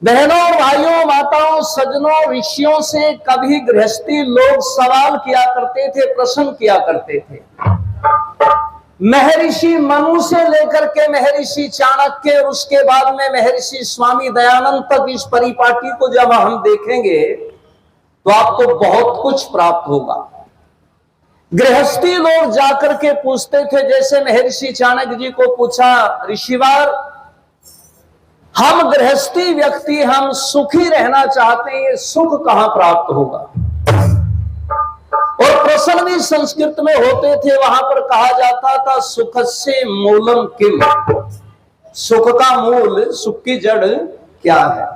बहनों भाइयों माताओं सज्जनों ऋषियों से कभी गृहस्थी लोग सवाल किया करते थे, प्रश्न किया करते थे। महर्षि मनु से लेकर के महर्षि चाणक्य और उसके बाद में महर्षि स्वामी दयानंद तक इस परिपाटी को जब हम देखेंगे तो आपको बहुत कुछ प्राप्त होगा। गृहस्थी लोग जाकर के पूछते थे, जैसे महर्षि चाणक्य जी को पूछा, ऋषिवार हम गृहस्थी व्यक्ति हम सुखी रहना चाहते हैं, ये सुख कहां प्राप्त होगा? और प्रश्न भी संस्कृत में होते थे, वहां पर कहा जाता था सुखस्य मूलम किम, सुख का मूल, सुख की जड़ क्या है?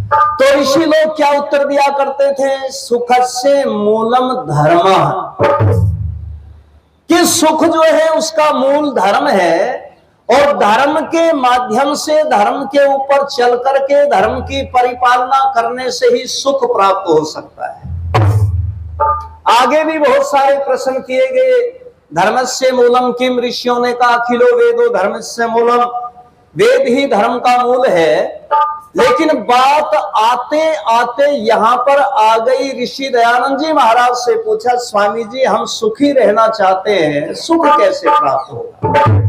तो ऋषि लोग क्या उत्तर दिया करते थे? सुखस्य मूलम धर्म, कि सुख जो है उसका मूल धर्म है और धर्म के माध्यम से, धर्म के ऊपर चल करके धर्म की परिपालना करने से ही सुख प्राप्त हो सकता है। आगे भी बहुत सारे प्रश्न किए गए। धर्मस्य मूलम किम, ऋषियों ने कहा अखिलो वेदो धर्मस्य मूलम, वेद ही धर्म का मूल है। लेकिन बात आते आते यहां पर आ गई, ऋषि दयानंद जी महाराज से पूछा, स्वामी जी हम सुखी रहना चाहते हैं, सुख कैसे प्राप्त होगा?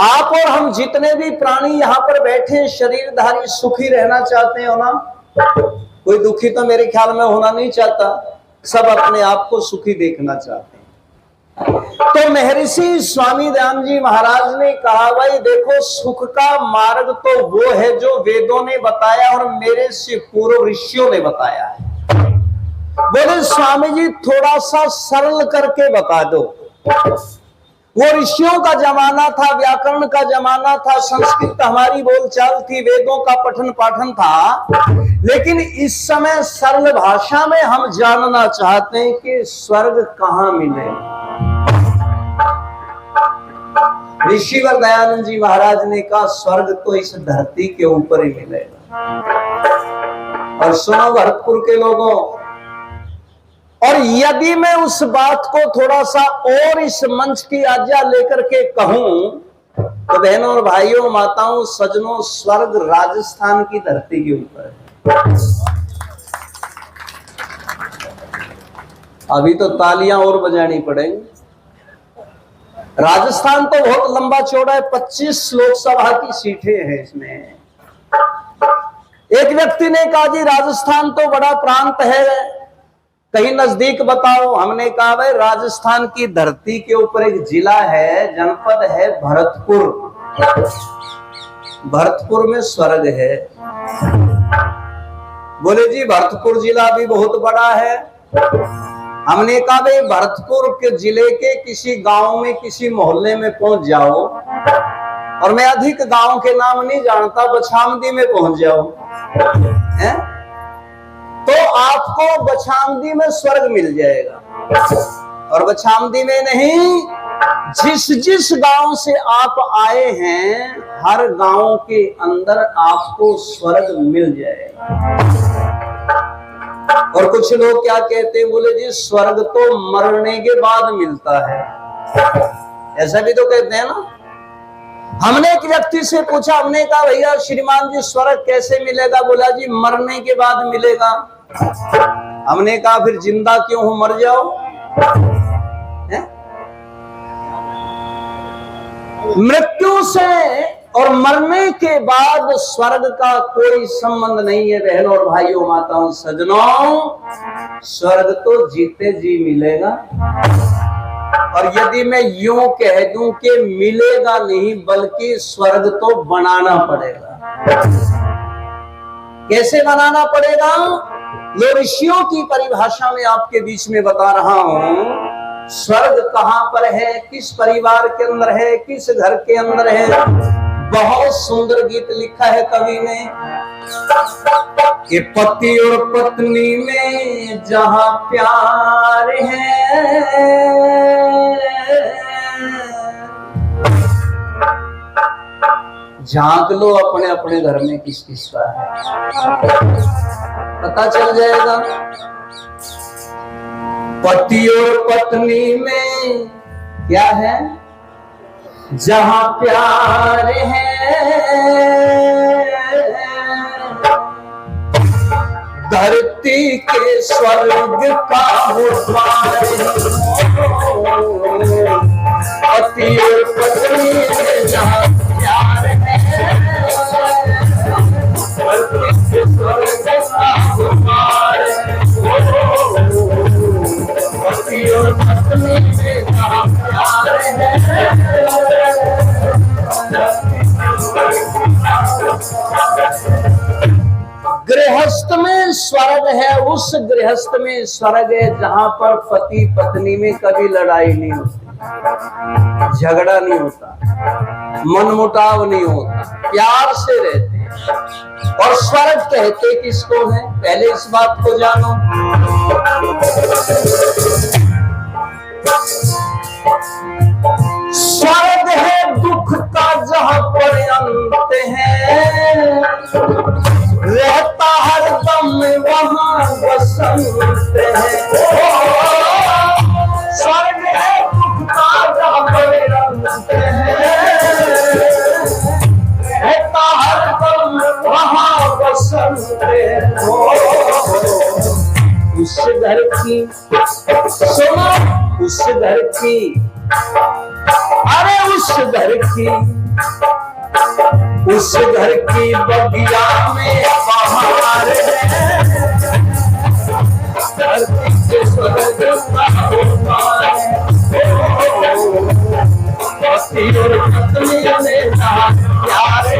आप और हम जितने भी प्राणी यहाँ पर बैठे शरीरधारी सुखी रहना चाहते हो ना? कोई दुखी तो मेरे ख्याल में होना नहीं चाहता, सब अपने आप को सुखी देखना चाहते हैं। तो महर्षि स्वामी दयानंद जी महाराज ने कहा, भाई देखो सुख का मार्ग तो वो है जो वेदों ने बताया और मेरे से पूर्व ऋषियों ने बताया है। बोले स्वामी जी थोड़ा सा सरल करके बता दो। वो ऋषियों का जमाना था, व्याकरण का जमाना था, संस्कृत हमारी बोलचाल थी, वेदों का पठन पाठन था, लेकिन इस समय सरल भाषा में हम जानना चाहते हैं कि स्वर्ग कहां मिले। ऋषिवर दयानंद जी महाराज ने कहा स्वर्ग तो इस धरती के ऊपर ही मिलेगा। और सुनो भरतपुर के लोगों, और यदि मैं उस बात को थोड़ा सा और इस मंच की आज्ञा लेकर के कहूं तो बहनों और भाइयों माताओं सज्जनों, स्वर्ग राजस्थान की धरती के ऊपर है। अभी तो तालियां और बजानी पड़ेंगी। राजस्थान तो बहुत लंबा चौड़ा है, 25 लोकसभा की सीटें हैं इसमें। एक व्यक्ति ने कहा जी राजस्थान तो बड़ा प्रांत है, कहीं नजदीक बताओ। हमने कहा भाई राजस्थान की धरती के ऊपर एक जिला है, जनपद है भरतपुर, भरतपुर में स्वर्ग है। बोले जी भरतपुर जिला भी बहुत बड़ा है। हमने कहा भाई भरतपुर के जिले के किसी गांव में, किसी मोहल्ले में पहुंच जाओ, और मैं अधिक गांव के नाम नहीं जानता, बछामदी में पहुंच जाओ है? तो आपको बछामदी में स्वर्ग मिल जाएगा। और बछामदी में नहीं, जिस जिस गांव से आप आए हैं हर गांव के अंदर आपको स्वर्ग मिल जाएगा। और कुछ लोग क्या कहते हैं, बोले जी स्वर्ग तो मरने के बाद मिलता है, ऐसा भी तो कहते हैं ना। हमने एक व्यक्ति से पूछा, हमने कहा भैया श्रीमान जी स्वर्ग कैसे मिलेगा? बोला जी मरने के बाद मिलेगा। हमने कहा फिर जिंदा क्यों हो, मर जाओ। मृत्यु से और मरने के बाद स्वर्ग का कोई संबंध नहीं है बहनों और भाइयों माताओं सज्जनों। स्वर्ग तो जीते जी मिलेगा। और यदि मैं यूं कह दूं कि मिलेगा नहीं बल्कि स्वर्ग तो बनाना पड़ेगा। कैसे बनाना पड़ेगा? ये ऋषियों की परिभाषा में आपके बीच में बता रहा हूं। स्वर्ग कहां पर है, किस परिवार के अंदर है, किस घर के अंदर है? बहुत सुंदर गीत लिखा है कवि ने कि पति और पत्नी में जहां प्यार है, झांक लो अपने अपने घर में किस किस का है, पता चल जाएगा। पति और पत्नी में क्या है? जहां प्यार है धरती के स्वर्ग का वो द्वार पति और पत्नी में जहाँ प्यार है, धरती के स्वर्ग का वो द्वार पति और पत्नी में जहाँ प्यार है। गृहस्थ में स्वर्ग है, उस गृहस्थ में स्वर्ग है जहां पर पति पत्नी में कभी लड़ाई नहीं होती, झगड़ा नहीं होता, मनमुटाव नहीं होता, प्यार से रहते हैं। और स्वर्ग कहते किसको है, पहले इस बात को जानो। स्वर्ग है दुख का जहां पर अंत है, रहता हरदम वहां बसंत है। स्वर्ग है दुख का जहां पर अंत है, रहता हरदम वहां बसंत है। उस घर की सुनो, उस घर की, अरे उस घर की, उस घर की बगिया में बहार है, धरती के स्वर्ग का द्वार पति और पत्नी में जहाँ प्यार है।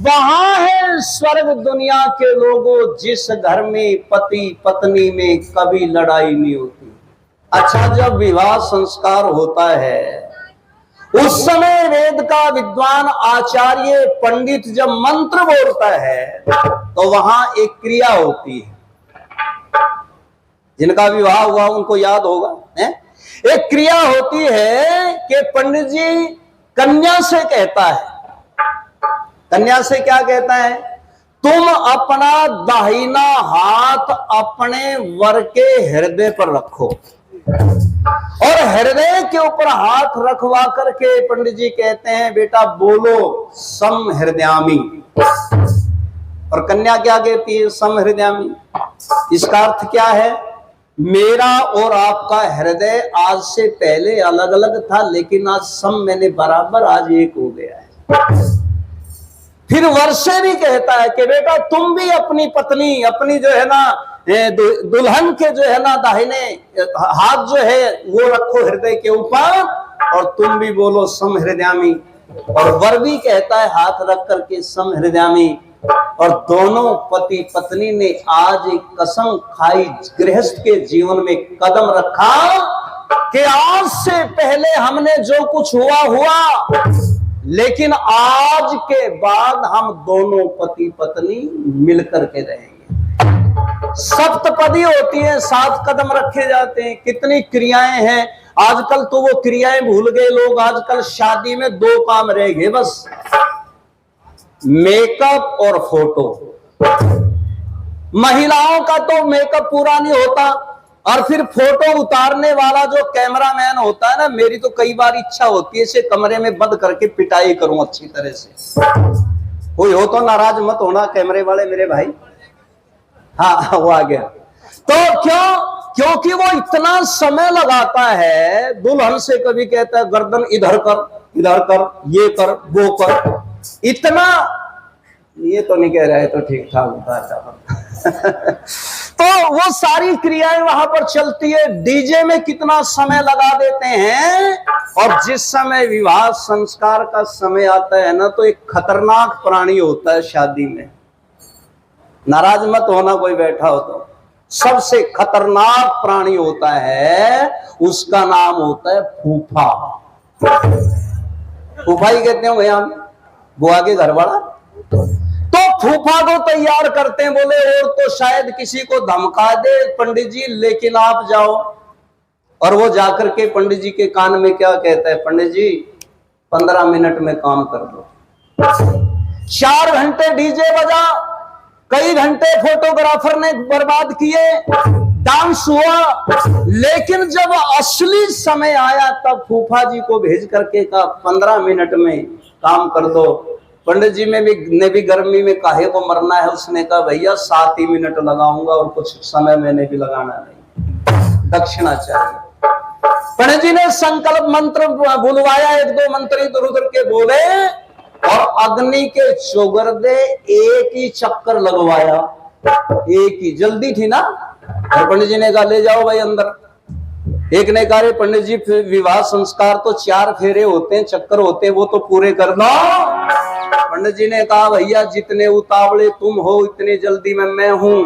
वहां है स्वर्ग दुनिया के लोगों, जिस घर में पति पत्नी में कभी लड़ाई नहीं होती। अच्छा, जब विवाह संस्कार होता है उस समय वेद का विद्वान आचार्य पंडित जब मंत्र बोलता है तो वहां एक क्रिया होती है, जिनका विवाह हुआ उनको याद होगा है? एक क्रिया होती है कि पंडित जी कन्या से कहता है, कन्या से क्या कहता है, तुम अपना दाहिना हाथ अपने वर के हृदय पर रखो, और हृदय के ऊपर हाथ रखवा करके पंडित जी कहते हैं बेटा बोलो सम हृदयामी। और कन्या क्या कहती है, सम हृदयामी। इसका अर्थ क्या है, मेरा और आपका हृदय आज से पहले अलग अलग था, लेकिन आज सम मैंने बराबर आज एक हो गया है। फिर वर्षे भी कहता है कि बेटा तुम भी अपनी पत्नी, अपनी जो है ना दुल्हन के जो है ना दाहिने हाथ जो है वो रखो हृदय के ऊपर, और तुम भी बोलो सम हृदयामी। और वर भी कहता है हाथ रख करके सम हृदयामी। और दोनों पति पत्नी ने आज एक कसम खाई, गृहस्थ के जीवन में कदम रखा कि आज से पहले हमने जो कुछ हुआ हुआ, लेकिन आज के बाद हम दोनों पति पत्नी मिलकर के रहेंगे। सप्तपदी होती है, 7 कदम रखे जाते हैं। कितनी क्रियाएं हैं, आजकल तो वो क्रियाएं भूल गए लोग। आजकल शादी में 2 काम रह गए बस, मेकअप और फोटो। महिलाओं का तो मेकअप पूरा नहीं होता, और फिर फोटो उतारने वाला जो कैमरामैन होता है ना, मेरी तो कई बार इच्छा होती है इसे कमरे में बंद करके पिटाई करूं अच्छी तरह से। कोई हो तो नाराज मत होना कैमरे वाले मेरे भाई। हाँ वो आ गया। तो क्योंकि वो इतना समय लगाता है, दुल्हन से कभी कहता है गर्दन इधर कर, इधर कर, ये कर, वो कर, इतना। ये तो नहीं कह रहा है तो ठीक ठाक होता तो वो सारी क्रियाएं वहां पर चलती है। डीजे में कितना समय लगा देते हैं, और जिस समय विवाह संस्कार का समय आता है ना, तो एक खतरनाक प्राणी होता है शादी में। नाराज मत होना कोई बैठा हो तो। सबसे खतरनाक प्राणी होता है, उसका नाम होता है फूफा। फूफा ही कहते हैं भैया, बुआ के घर वाला। तो फूफा को तैयार करते हैं, बोले और तो शायद किसी को धमका दे पंडित जी, लेकिन आप जाओ। और वो जाकर के पंडित जी के कान में क्या कहता है, पंडित जी 15 मिनट में काम कर दो। 4 घंटे डीजे बजा, कई घंटे फोटोग्राफर ने बर्बाद किए, डांस हुआ, लेकिन जब असली समय आया तब फूफा जी को भेज करके कहा 15 मिनट में काम कर दो। पंडित जी ने भी गर्मी में काहे को मरना है, उसने कहा भैया 7 ही मिनट लगाऊंगा और कुछ समय मैंने भी लगाना नहीं, दक्षिणा चाहिए। पंडित जी ने संकल्प मंत्र बुलवाया, 1-2 मंत्र इधर उधर के बोले और अग्नि के चौगर्दे एक ही चक्कर लगवाया, एक ही, जल्दी थी ना। और पंडित जी ने कहा ले जाओ भाई अंदर। एक ने कहा रे पंडित जी विवाह संस्कार तो 4 फेरे होते हैं, चक्कर होते हैं, वो तो पूरे कर दो। पंडित जी ने कहा भैया जितने उतावले तुम हो इतने जल्दी में मैं हूं।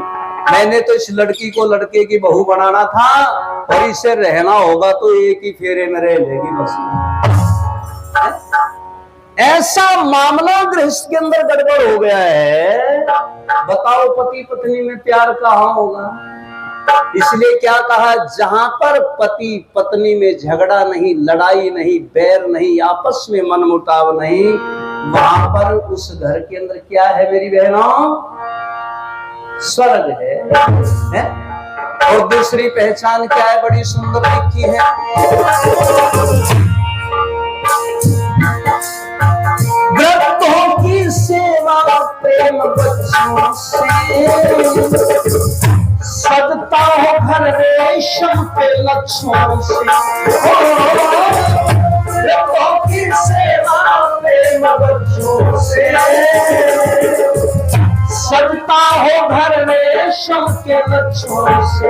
मैंने तो इस लड़की को लड़के की बहू बनाना था और इसे रहना होगा तो एक ही फेरे में रह लेगी बस। ऐसा मामला गृहस्थ के अंदर गड़बड़ हो गया है। बताओ पति पत्नी में प्यार कहाँ होगा? इसलिए क्या कहा, जहां पर पति पत्नी में झगड़ा नहीं, लड़ाई नहीं, बैर नहीं, आपस में मनमुटाव नहीं, वहां पर उस घर के अंदर क्या है मेरी बहनों? स्वर्ग है? और दूसरी पहचान क्या है, बड़ी सुंदर लिखी है, वृद्धों की सेवा प्रेम बच्चों से, सजता हो घर रेशम के लच्छों से। वृद्धों की सेवा प्रेम बच्चों से, सजता हो घर रेशम के लच्छों से।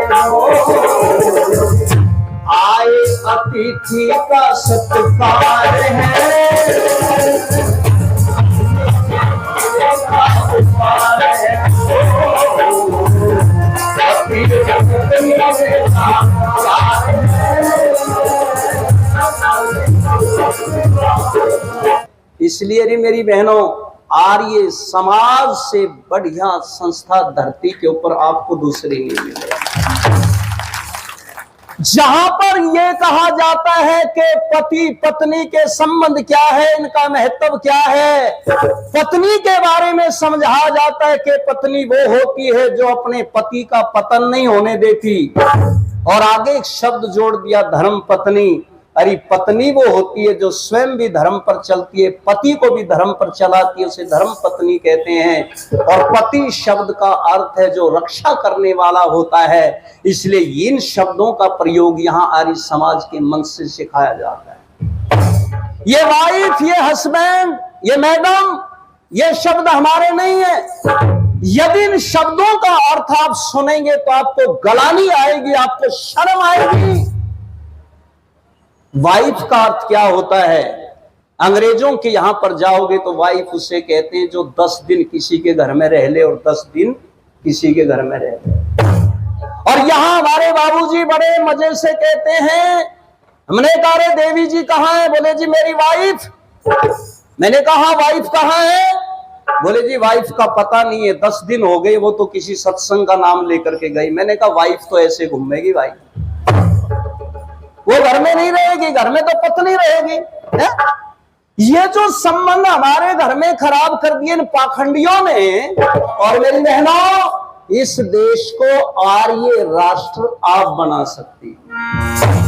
आए अतिथि का सत्कार है, इसलिए रे मेरी बहनों, आर्य समाज से बढ़िया संस्था धरती के ऊपर आपको दूसरी नहीं मिलेगी। जहां पर यह कहा जाता है कि पति पत्नी के संबंध क्या है, इनका महत्व क्या है, पत्नी के बारे में समझाया जाता है कि पत्नी वो होती है जो अपने पति का पतन नहीं होने देती। और आगे एक शब्द जोड़ दिया धर्म पत्नी। अरे पत्नी वो होती है जो स्वयं भी धर्म पर चलती है, पति को भी धर्म पर चलाती है, उसे धर्म पत्नी कहते हैं। और पति शब्द का अर्थ है जो रक्षा करने वाला होता है। इसलिए इन शब्दों का प्रयोग यहाँ आर्य समाज के मंच से सिखाया जाता है। ये वाइफ, ये हस्बैंड, ये मैडम, ये शब्द हमारे नहीं है। यदि इन शब्दों का अर्थ आप सुनेंगे तो आपको गलानी आएगी, आपको शर्म आएगी। वाइफ का अर्थ क्या होता है? अंग्रेजों के यहां पर जाओगे तो वाइफ उसे कहते हैं जो 10 दिन किसी के घर में रह ले और 10 दिन किसी के घर में रह ले। और यहां हमारे बाबूजी बड़े मजे से कहते हैं, हमने कहा रे देवी जी कहां है? बोले जी मेरी वाइफ। मैंने कहा वाइफ कहां है? बोले जी वाइफ का पता नहीं है, 10 दिन हो गए, वो तो किसी सत्संग का नाम लेकर के गई। मैंने कहा वाइफ तो ऐसे घूमेगी भाई, वो घर में नहीं रहेगी, घर में तो पत्नी रहेगी है? ये जो संबंध हमारे घर में खराब कर दिए इन पाखंडियों ने। और मेरी बहनों, इस देश को आर्य राष्ट्र आप बना सकती है।